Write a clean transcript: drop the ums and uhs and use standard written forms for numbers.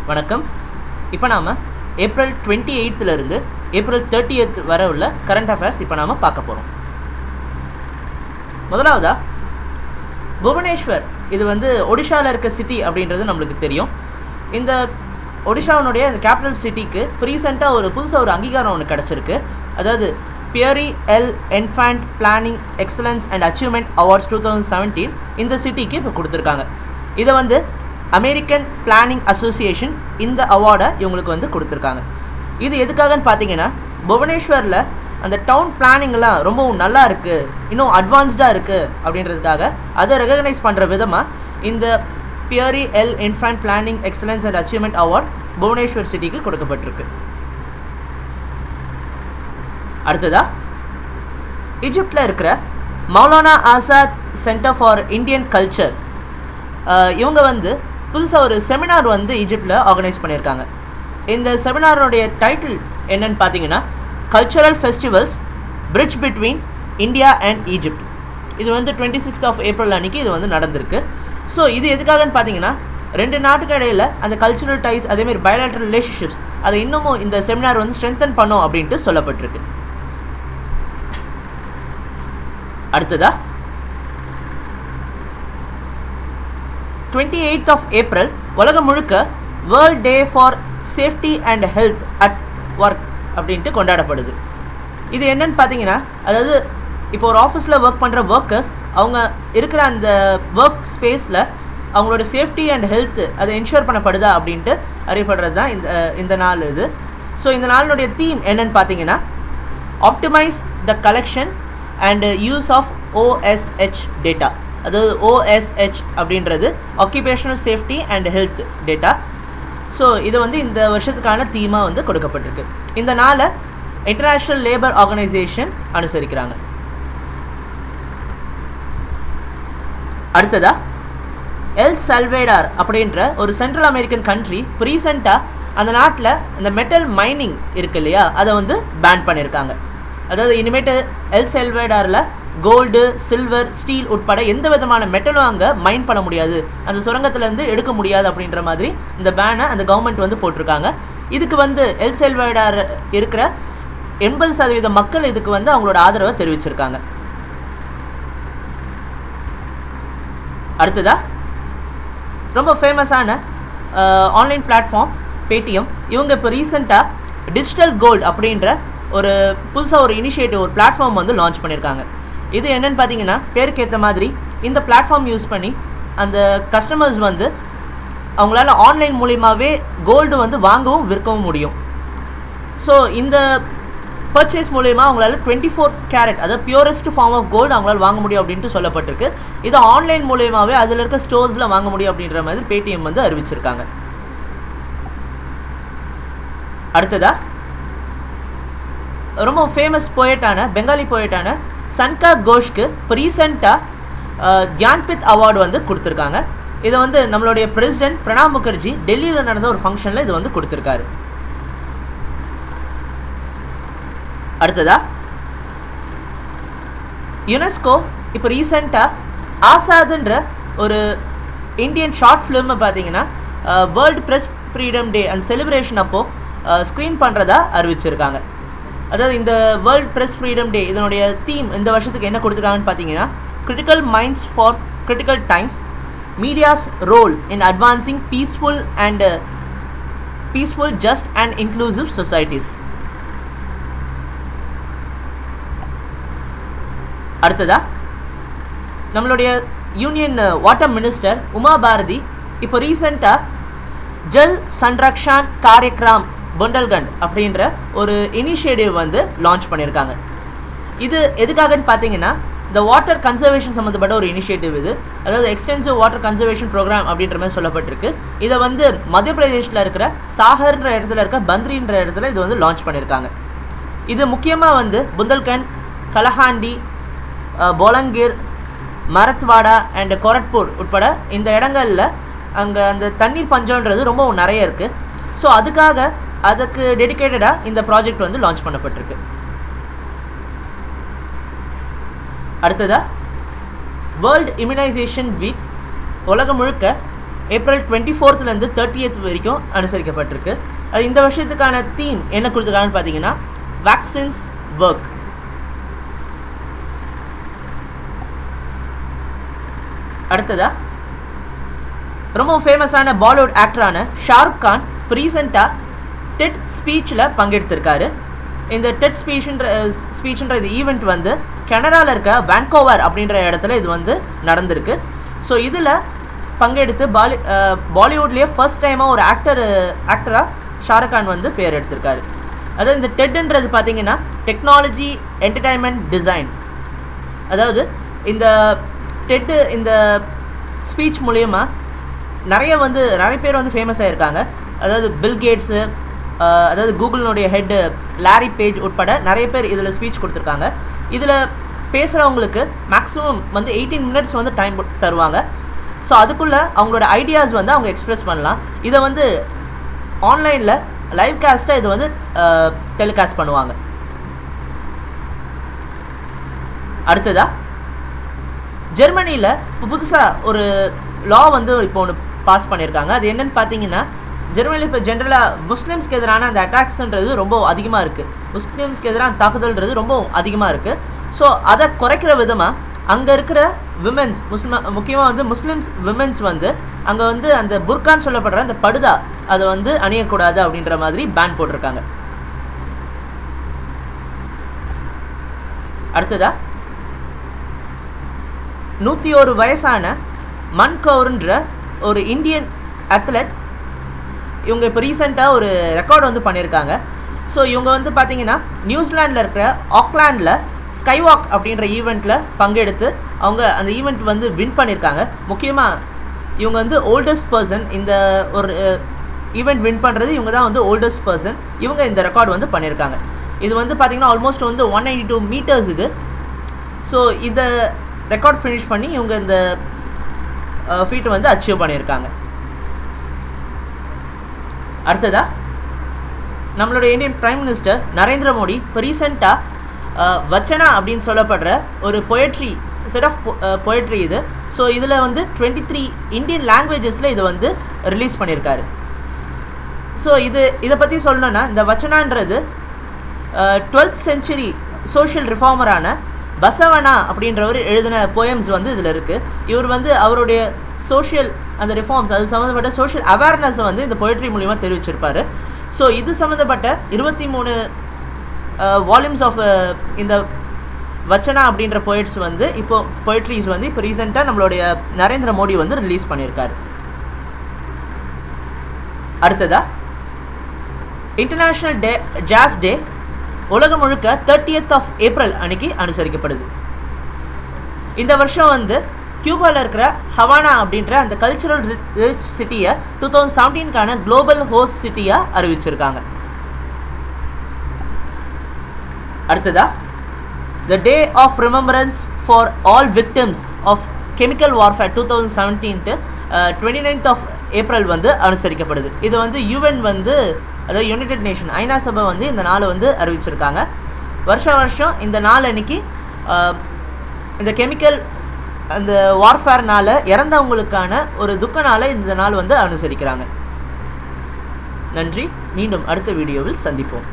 வணக்கம். இப்போ நாம் ஏப்ரல் 28 இருந்து ஏப்ரல் 30 வரை உள்ள கரண்ட் அஃபேர்ஸ் இப்போ நாம் பார்க்க போகிறோம். முதலாவதா புவனேஸ்வர், இது வந்து ஒடிஷாவில் இருக்க சிட்டி அப்படின்றது நம்மளுக்கு தெரியும். இந்த ஒடிஷாவினுடைய இந்த கேபிட்டல் சிட்டிக்கு ரீசெண்டாக புதுசாக ஒரு அங்கீகாரம் ஒன்று கிடச்சிருக்கு. அதாவது Pierre L'Enfant planning excellence and achievement awards 2017 இந்த சிட்டிக்கு இப்போ கொடுத்துருக்காங்க. இதை வந்து அமெரிக்கன் பிளானிங் அசோசியேஷன் இந்த அவார்டை இவங்களுக்கு வந்து கொடுத்துருக்காங்க. இது எதுக்காகன்னு பார்த்தீங்கன்னா, புவனேஸ்வரில் அந்த டவுன் பிளானிங்லாம் ரொம்பவும் நல்லா இருக்குது, இன்னும் அட்வான்ஸ்டாக இருக்குது அப்படின்றதுக்காக அதை ரெகக்னைஸ் பண்ணுற விதமாக இந்த Pierre L'Enfant planning excellence and achievement award Bhubaneswar சிட்டிக்கு கொடுக்கப்பட்டிருக்கு. அடுத்ததாக ஈஜிப்டில் இருக்கிற Maulana Azad centre for Indian culture, இவங்க வந்து புதுசாக ஒரு செமினார் வந்து ஈஜிப்டில் ஆர்கனைஸ் பண்ணியிருக்காங்க. இந்த செமினாரோடைய டைட்டில் என்னன்னு பார்த்தீங்கன்னா, cultural festivals bridge between India and Egypt. இது வந்து 26 ஏப்ரல் அன்றைக்கி இது வந்து நடந்திருக்கு. ஸோ இது எதுக்காகன்னு பார்த்தீங்கன்னா, ரெண்டு நாட்டுக்கு இடையில் அந்த கல்ச்சுரல் டைஸ் அதேமாதிரி பயோலேட்ரல் ரிலேஷன்ஷிப்ஸ் அதை இன்னமும் இந்த செமினார் வந்து ஸ்ட்ரென்தன் பண்ணோம் அப்படின்ட்டு சொல்லப்பட்டிருக்கு. அடுத்ததா 28 ஏப்ரல் உலகம் முழுக்க world day for safety and health at work அப்படின்ட்டு கொண்டாடப்படுது. இது என்னன்னு பார்த்தீங்கன்னா, அதாவது இப்போ ஒரு ஆஃபீஸில் ஒர்க் பண்ணுற ஒர்க்கர்ஸ் அவங்க இருக்கிற அந்த ஒர்க் ஸ்பேஸில் அவங்களோட சேஃப்டி அண்ட் ஹெல்த் அதை என்ஷூர் பண்ணப்படுதா அப்படின்ட்டு அறியப்படுறது தான் இந்த நாள் இது. ஸோ இந்த நாளினுடைய தீம் என்னன்னு பார்த்தீங்கன்னா, optimise the collection and use of OSH data. அதாவது OSH அப்படின்றது occupational safety and health data. So இது வந்து இந்த வருஷத்துக்கான தீமாக வந்து கொடுக்கப்பட்டிருக்கு. இந்த நாளை இன்டர்நேஷ்னல் லேபர் ஆர்கனைசேஷன் அனுசரிக்கிறாங்க. அடுத்ததா எல் சல்வேடார் அப்படின்ற ஒரு சென்ட்ரல் அமெரிக்கன் கண்ட்ரி ரீசெண்டாக அந்த நாட்டில் இந்த மெட்டல் மைனிங் இருக்கு இல்லையா, அதை வந்து பேன் பண்ணியிருக்காங்க. அதாவது இனிமேட்டு எல் சல்வேடாரில் கோல்டு, சில்வர், ஸ்டீல் உட்பட எந்த விதமான மெட்டலும் அங்கே மைன் பண்ண முடியாது, அந்த சுரங்கத்திலேருந்து எடுக்க முடியாது அப்படின்ற மாதிரி இந்த பேனை அந்த கவர்மெண்ட் வந்து போட்டிருக்காங்க. இதுக்கு வந்து எல் சல்வேடார் இருக்கிற 80% மக்கள் இதுக்கு வந்து அவங்களோட ஆதரவை தெரிவிச்சிருக்காங்க. அடுத்ததா ரொம்ப ஃபேமஸான ஆன்லைன் பிளாட்ஃபார்ம் பேடிஎம், இவங்க இப்போ ரீசெண்டாக டிஜிட்டல் கோல்டு அப்படின்ற ஒரு புதுசாக ஒரு இனிஷியேட்டிவ், ஒரு பிளாட்ஃபார்ம் வந்து லான்ச் பண்ணியிருக்காங்க. இது என்னென்னு பார்த்தீங்கன்னா, பேருக்கு ஏற்ற மாதிரி இந்த பிளாட்ஃபார்ம் யூஸ் பண்ணி அந்த கஸ்டமர்ஸ் வந்து அவங்களால ஆன்லைன் மூலியமாகவே கோல்டு வந்து வாங்கவும் விற்கவும் முடியும். ஸோ இந்த பர்ச்சேஸ் மூலயமா அவங்களால 24 கேரட், அதாவது பியூரஸ்ட் ஃபார்ம் ஆஃப் கோல்டு அவங்களால வாங்க முடியும் அப்படின்ட்டு சொல்லப்பட்டிருக்கு. இது ஆன்லைன் மூலயமாவே அதில் இருக்க ஸ்டோர்ஸில் வாங்க முடியும் அப்படின்ற மாதிரி பேடிஎம் வந்து அறிவிச்சிருக்காங்க. அடுத்ததா ரொம்ப ஃபேமஸ் போயட்டான பெங்காலி போயட்டான சன்கா கோஷ்க்கு இப்போ ரீசெண்டாக தியான்பித் அவார்டு வந்து கொடுத்துருக்காங்க. இதை வந்து நம்மளுடைய பிரசிடென்ட் பிரணாப் முகர்ஜி டெல்லியில் நடந்த ஒரு ஃபங்க்ஷனில் இது வந்து கொடுத்துருக்காரு. அடுத்ததா யுனெஸ்கோ இப்போ ரீசெண்டாக ஆசாதுன்ற ஒரு இந்தியன் ஷார்ட் ஃபிலிமை பார்த்தீங்கன்னா வேர்ல்டு ப்ரெஸ் ஃப்ரீடம் டே அந்த செலிப்ரேஷன் அப்போது ஸ்க்ரீன் பண்ணுறதா அறிவிச்சிருக்காங்க. அதாவது இந்த வேர்ல்ட் ப்ரெஸ் ஃப்ரீடம் டே இதனுடைய தீம் இந்த வருஷத்துக்கு என்ன கொடுத்துருக்காங்கன்னு பார்த்தீங்கன்னா, critical minds for critical times, media's role in advancing peaceful just and inclusive societies. அடுத்ததா நம்மளுடைய union water minister Uma Bharti இப்போ ரீசெண்டாக ஜல் சன்ரக்ஷான் காரியக்ரம் புண்டல்கண்ட் அப்படின்ற ஒரு இனிஷியேட்டிவ் வந்து லான்ச் பண்ணியிருக்காங்க. இது எதுக்காகன்னு பார்த்தீங்கன்னா, இந்த வாட்டர் கன்சர்வேஷன் சம்மந்தப்பட்ட ஒரு இனிஷியேட்டிவ் இது. அதாவது எக்ஸ்டென்சிவ் வாட்டர் கன்சர்வேஷன் ப்ரோக்ராம் அப்படின்ற மாதிரி சொல்லப்பட்டிருக்கு. இதை வந்து மத்திய பிரதேஷில் இருக்கிற சாகர்ன்ற இடத்துல இருக்க பந்த்ரின்ற இடத்துல இது வந்து லான்ச் பண்ணியிருக்காங்க. இது முக்கியமாக வந்து புந்தல்கண்ட், கலஹாண்டி, போலங்கீர், மரத்வாடா அண்ட் கொரட்பூர் உட்பட இந்த இடங்களில் அங்கே அந்த தண்ணீர் பஞ்சம்ன்றது ரொம்ப நிறைய இருக்குது. ஸோ அதுக்கு டெடிக்கேட்டடாக இந்த ப்ராஜெக்ட் வந்து லான்ச் பண்ணப்பட்டிருக்கு. அடுத்ததாக வேர்ல்டு இம்யூனைசேஷன் வீக் உலகம் முழுக்க ஏப்ரல் 24லேருந்து 30th வரைக்கும் அனுசரிக்கப்பட்டிருக்கு. அது இந்த வருஷத்துக்கான தீம் என்ன கொடுத்துருக்காங்கன்னு பார்த்தீங்கன்னா வேக்சின்ஸ் ஒர்க். அடுத்ததா ரொம்ப ஃபேமஸான பாலிவுட் ஆக்டரான ஷாருக் கான் ரீசெண்டாக டெட் ஸ்பீச்சில் பங்கெடுத்திருக்காரு. இந்த டெட் ஸ்பீச்ன்ற இது ஈவெண்ட் வந்து கனடாவில் இருக்க வான்கோவர் அப்படின்ற இடத்துல இது வந்து நடந்திருக்கு. ஸோ இதில் பங்கெடுத்து பாலிவுட்லேயே ஃபர்ஸ்ட் டைமாக ஒரு ஆக்டராக ஷாருக் கான் வந்து பேர் எடுத்திருக்காரு. அதாவது இந்த டெட்ன்றது பார்த்தீங்கன்னா டெக்னாலஜி என்டர்டைன்மெண்ட் டிசைன். அதாவது இந்த டெட்டு இந்த ஸ்பீச் மூலயமா நிறைய பேர் வந்து ஃபேமஸ் ஆகிருக்காங்க. அதாவது பில் கேட்ஸு, அதாவது கூகுளினுடைய ஹெட்டு லாரி பேஜ் உட்பட நிறைய பேர் இதில் ஸ்பீச் கொடுத்துருக்காங்க. இதில் பேசுகிறவங்களுக்கு மேக்ஸிமம் வந்து 18 minutes வந்து டைம் தருவாங்க. ஸோ அதுக்குள்ளே அவங்களோட ஐடியாஸ் வந்து அவங்க எக்ஸ்ப்ரெஸ் பண்ணலாம். இதை வந்து ஆன்லைனில் லைவ் காஸ்ட்டாக இது வந்து டெலிகாஸ்ட் பண்ணுவாங்க. அடுத்ததாக ஜெர்மனியில் புதுசாக ஒரு லா வந்து இப்போ ஒன்று பாஸ் பண்ணியிருக்காங்க. அது என்னென்னு பார்த்தீங்கன்னா ஜெர்மனியில் இப்போ ஜென்ரலாக முஸ்லீம்ஸ்க்கு எதிரான அந்த அட்டாக்ஸ்ன்றது ரொம்ப அதிகமாக இருக்குது. முஸ்லீம்ஸ்க்கு எதிரான தாக்குதல்ன்றது ரொம்ப அதிகமாக இருக்குது. ஸோ அதை குறைக்கிற விதமாக அங்கே இருக்கிற விமென்ஸ் முக்கியமாக வந்து முஸ்லீம்ஸ் விமென்ஸ் வந்து அங்கே வந்து அந்த புர்கான்னு சொல்லப்படுற அந்த படுதா அதை வந்து அணியக்கூடாது அப்படின்ற மாதிரி பேன் போட்டிருக்காங்க. அடுத்ததா 101 வயசான மன்கவுர்ன்ற ஒரு இந்தியன் அத்லெட் இவங்க இப்போ ரீசெண்டாக ஒரு ரெக்கார்டு வந்து பண்ணியிருக்காங்க. ஸோ இவங்க வந்து பார்த்தீங்கன்னா நியூசிலாண்டில் இருக்கிற ஆக்லாண்டில் ஸ்கைவாக் அப்படின்ற ஈவெண்ட்டில் பங்கெடுத்து அவங்க அந்த ஈவெண்ட் வந்து வின் பண்ணியிருக்காங்க. முக்கியமாக இவங்க வந்து ஓல்டஸ்ட் பர்சன், இந்த ஒரு ஈவெண்ட் வின் பண்ணுறது இவங்க தான் வந்து ஓல்டஸ்ட் பர்சன். இவங்க இந்த ரெக்கார்டு வந்து பண்ணியிருக்காங்க. இது வந்து பார்த்திங்கன்னா ஆல்மோஸ்ட் வந்து 192 meters இது. ஸோ இந்த ரெக்கார்ட் ஃபினிஷ் பண்ணி இவங்க இந்த ஃபீட்டை வந்து அச்சீவ் பண்ணியிருக்காங்க. அடுத்ததா நம்மளுடைய Indian prime minister Narendra Modi இப்போ ரீசெண்டாக வச்சனா அப்படின்னு சொல்லப்படுற ஒரு பொயட்ரி செட் ஆஃப் பொயட்ரி இது. ஸோ இதில் வந்து 23 இந்தியன் லாங்குவேஜஸில் இதை வந்து ரிலீஸ் பண்ணியிருக்காரு. ஸோ இதை பற்றி சொல்லணுன்னா இந்த வச்சனான்றது 12th century சோஷியல் ரிஃபார்மரான பசவனா அப்படின்றவர் எழுதின போயம்ஸ் வந்து இதில் இருக்குது. இவர் வந்து அவருடைய சோஷியல் அந்த ரிஃபார்ம்ஸ் அது சம்மந்தப்பட்ட சோஷியல் அவேர்னஸை வந்து இந்த பொயட்ரி மூலிமா தெரிவிச்சிருப்பார். ஸோ இது சம்மந்தப்பட்ட 23 வால்யூம்ஸ் ஆஃப் இந்த வச்சனா அப்படின்ற பொயட்ஸ் வந்து பொயட்ரிஸ் வந்து இப்போ ரீசெண்டாக நம்மளுடைய நரேந்திர மோடி வந்து ரிலீஸ் பண்ணியிருக்காரு. அடுத்ததா இன்டர்நேஷ்னல் ஜாஸ் டே உலகம் முழுக்க 30th of April அன்னைக்கு அனுசரிக்கப்படுது. இந்த வருஷம் வந்து கியூபாவில் இருக்கிற ஹவானா அப்படின்ற அந்த கல்ச்சுரல் ரிச் சிட்டியை 2017க்கான குளோபல் ஹோஸ்ட் சிட்டியாக அறிவிச்சிருக்காங்க. அடுத்ததா the day of remembrance for all victims of chemical warfare 2017 29th of April வந்து அனுசரிக்கப்படுது. இது வந்து யுஎன் வந்து அதாவது யுனைடெட் நேஷன் ஐநா சபை வந்து இந்த நாளை வந்து அறிவிச்சிருக்காங்க. வருஷம் இந்த நாள் அன்னைக்கு இந்த கெமிக்கல் அந்த வார்ஃபேர்னால் இறந்தவங்களுக்கான ஒரு துக்க நாளை இந்த நாள் வந்து அனுசரிக்கிறாங்க. நன்றி. மீண்டும் அடுத்த வீடியோவில் சந்திப்போம்.